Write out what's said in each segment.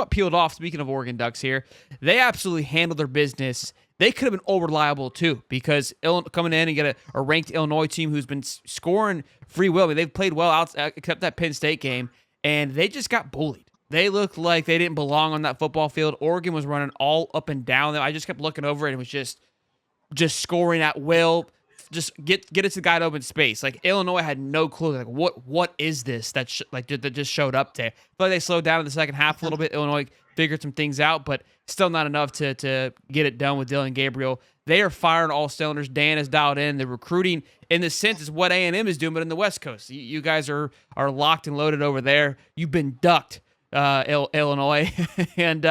about peeled off, speaking of Oregon Ducks here, they absolutely handled their business. They could have been over-reliable, too, because coming in and get a ranked Illinois team who's been scoring free will. I mean, they've played well except that Penn State game, and they just got bullied. They looked like they didn't belong on that football field. Oregon was running all up and down. I just kept looking over it, and it was just scoring at will. Just get it to the guy in open space. Like, Illinois had no clue. Like, what is this that just showed up there? I feel like they slowed down in the second half a little bit. Illinois figured some things out, but still not enough to get it done with Dylan Gabriel. They are firing all cylinders. Dan is dialed in. The recruiting, in the sense, is what A&M is doing, but in the West Coast. You guys are locked and loaded over there. You've been ducked, Illinois. And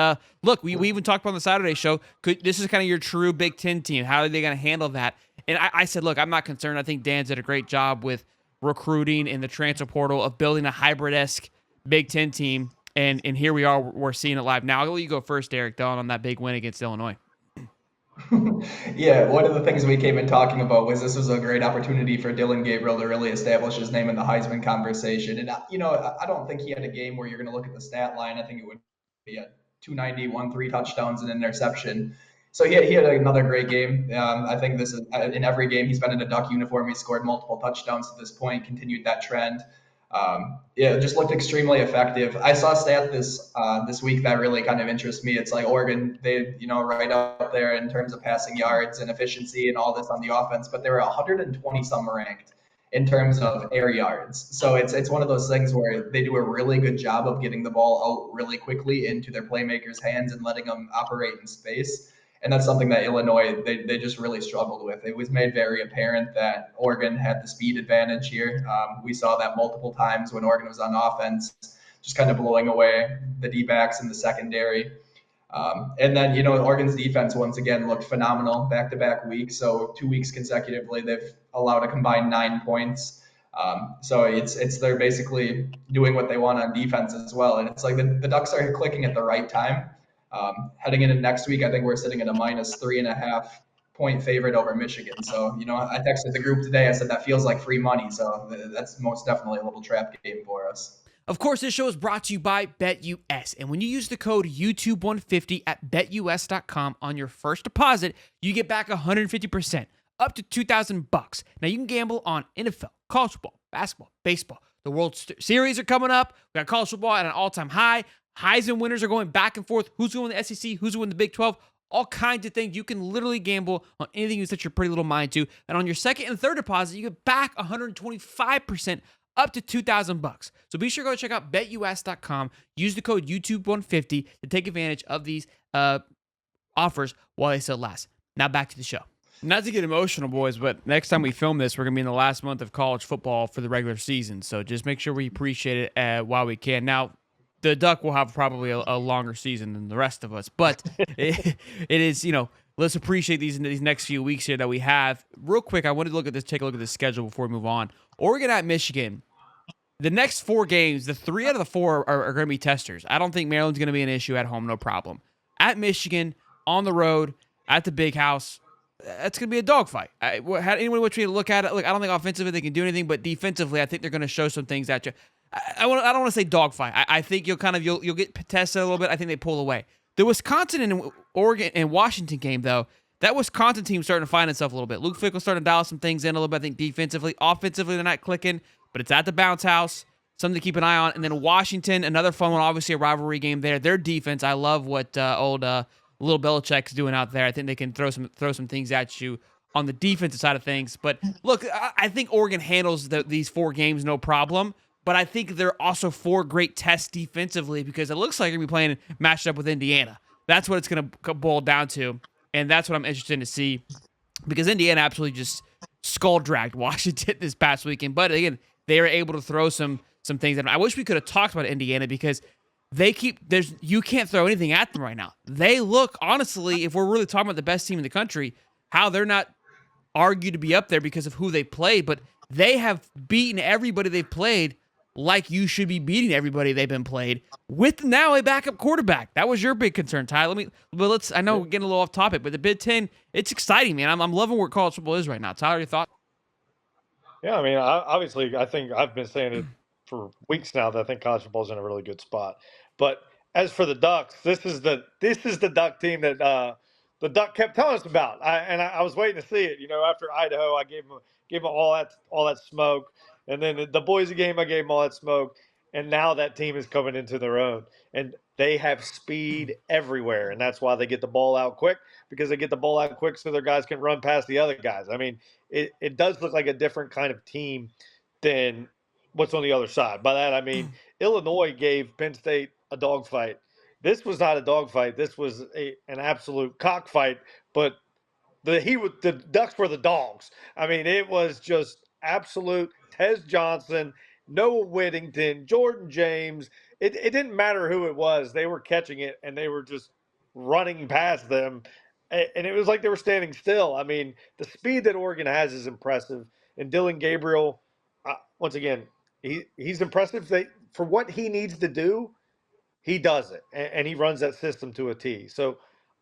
look, we even talked about on the Saturday show, this is kind of your true Big Ten team. How are they going to handle that? And I said, look, I'm not concerned. I think Dan's did a great job with recruiting in the transfer portal of building a hybrid-esque Big Ten team. And here we are. We're seeing it live. Now, I'll let you go first, Eric, on that big win against Illinois. Yeah, one of the things we came in talking about was this was a great opportunity for Dylan Gabriel to really establish his name in the Heisman conversation. And, I don't think he had a game where you're going to look at the stat line. I think it would be a 291, 3 touchdowns, and an interception. So he had another great game. I think this is in every game he's been in a Duck uniform. He's scored multiple touchdowns to this point, continued that trend. It just looked extremely effective. I saw a stat this week that really kind of interests me. It's like Oregon, they right up there in terms of passing yards and efficiency and all this on the offense, but they were 120 some ranked in terms of air yards. So it's one of those things where they do a really good job of getting the ball out really quickly into their playmakers' hands and letting them operate in space. And that's something that Illinois, they just really struggled with. It was made very apparent that Oregon had the speed advantage here. We saw that multiple times when Oregon was on offense, just kind of blowing away the D-backs in the secondary. And then, Oregon's defense once again looked phenomenal back-to-back weeks. So 2 weeks consecutively, they've allowed a combined 9 points. So they're basically doing what they want on defense as well. And it's like the Ducks are clicking at the right time. Heading into next week, I think we're sitting at a -3.5 point favorite over Michigan. So, I texted the group today. I said that feels like free money. So that's most definitely a little trap game for us. Of course, this show is brought to you by BetUS. And when you use the code YouTube150 at BetUS.com on your first deposit, you get back 150%, up to $2,000. Now, you can gamble on NFL, college football, basketball, baseball. The World Series are coming up. We got college football at an all-time high. Heisman winners are going back and forth. Who's going to the SEC? Who's going to the Big 12? All kinds of things. You can literally gamble on anything you set your pretty little mind to. And on your second and third deposit, you get back 125%, up to $2,000. So be sure to go check out BetUS.com. Use the code YouTube150 to take advantage of these offers while they still last. Now back to the show. Not to get emotional, boys, but next time we film this, we're going to be in the last month of college football for the regular season. So just make sure we appreciate it while we can. Now, the Duck will have probably a longer season than the rest of us, but it is, let's appreciate these next few weeks here that we have. Real quick, I wanted to take a look at the schedule before we move on. Oregon at Michigan. The next 4 games, the 3 out of the 4 are going to be testers. I don't think Maryland's going to be an issue at home, no problem. At Michigan, on the road, at the Big House, that's going to be a dogfight. Anyone which way to look at it, look, I don't think offensively they can do anything, but defensively, I think they're going to show some things at you. I don't want to say dogfight. I think you'll get tested a little bit. I think they pull away. The Wisconsin and Oregon and Washington game, though, that Wisconsin team starting to find itself a little bit. Luke Fickle's starting to dial some things in a little bit. I think defensively, offensively, they're not clicking, but it's at the bounce house. Something to keep an eye on. And then Washington, another fun one, obviously a rivalry game there. Their defense, I love what old Little Belichick's doing out there. I think they can throw some things at you on the defensive side of things. But look, I think Oregon handles these 4 games no problem. But I think they're also 4 great tests defensively because it looks like they're going to be playing matched up with Indiana. That's what it's going to boil down to. And that's what I'm interested to see because Indiana absolutely just skull-dragged Washington this past weekend. But again, they were able to throw some things at them. I wish we could have talked about Indiana because you can't throw anything at them right now. They look, honestly, if we're really talking about the best team in the country, how they're not argued to be up there because of who they played, but they have beaten everybody they've played like you should be beating everybody they've been played with now a backup quarterback. That was your big concern, Ty. I know we're getting a little off topic, but the Big Ten, it's exciting, man. I'm loving where college football is right now. Tyler, your thoughts? Yeah, I mean, obviously, I think I've been saying it for weeks now that I think college football is in a really good spot. But as for the Ducks, this is the Duck team that the Duck kept telling us about. I was waiting to see it. After Idaho, I gave them all that smoke, and then the Boise game, I gave them all that smoke, and now that team is coming into their own, and they have speed everywhere, and that's why they get the ball out quick, because they get the ball out quick so their guys can run past the other guys. I mean, it does look like a different kind of team than what's on the other side. By that I mean Illinois gave Penn State a dogfight. This was not a dogfight. This was an absolute cockfight. But the Ducks were the dogs. I mean, it was just absolute. Tez Johnson, Noah Whittington, Jordan James. It didn't matter who it was. They were catching it and they were just running past them. And it was like they were standing still. I mean, the speed that Oregon has is impressive. And Dylan Gabriel, once again, he's impressive. For what he needs to do, he does it, and he runs that system to a T. So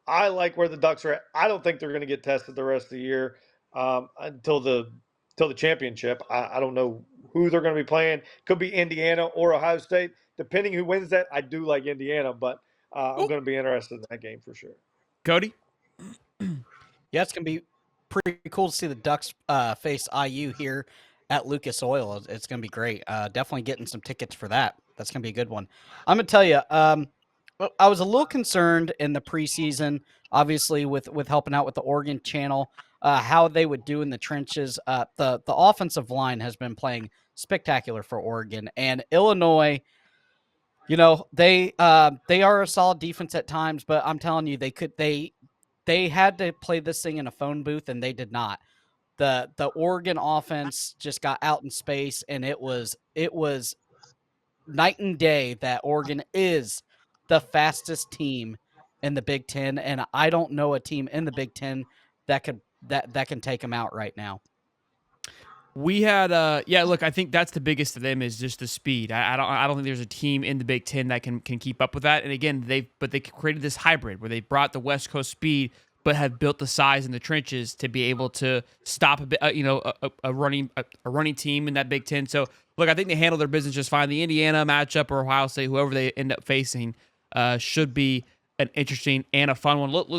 I like where the Ducks are at. I don't think they're going to get tested the rest of the year until the championship. I don't know who they're going to be playing. Could be Indiana or Ohio State. Depending who wins that, I do like Indiana, but I'm going to be interested in that game for sure. Cody? Yeah, it's going to be pretty cool to see the Ducks face IU here at Lucas Oil. It's going to be great. Definitely getting some tickets for that. That's going to be a good one. I'm going to tell you, I was a little concerned in the preseason, obviously with helping out with the Oregon channel, how they would do in the trenches. The offensive line has been playing spectacular for Oregon, and Illinois. They are a solid defense at times, but I'm telling you, they had to play this thing in a phone booth, and they did not. The Oregon offense just got out in space, and it was night and day that Oregon is the fastest team in the Big Ten, and I don't know a team in the Big Ten that can take them out right now. We had look, I think that's the biggest of them is just the speed. I don't think there's a team in the Big Ten that can keep up with that. And again, they created this hybrid where they brought the West Coast speed, but have built the size in the trenches to be able to stop a running team in that Big Ten. So look, I think they handle their business just fine. The Indiana matchup or Ohio State, whoever they end up facing, should be an interesting and a fun one. Look,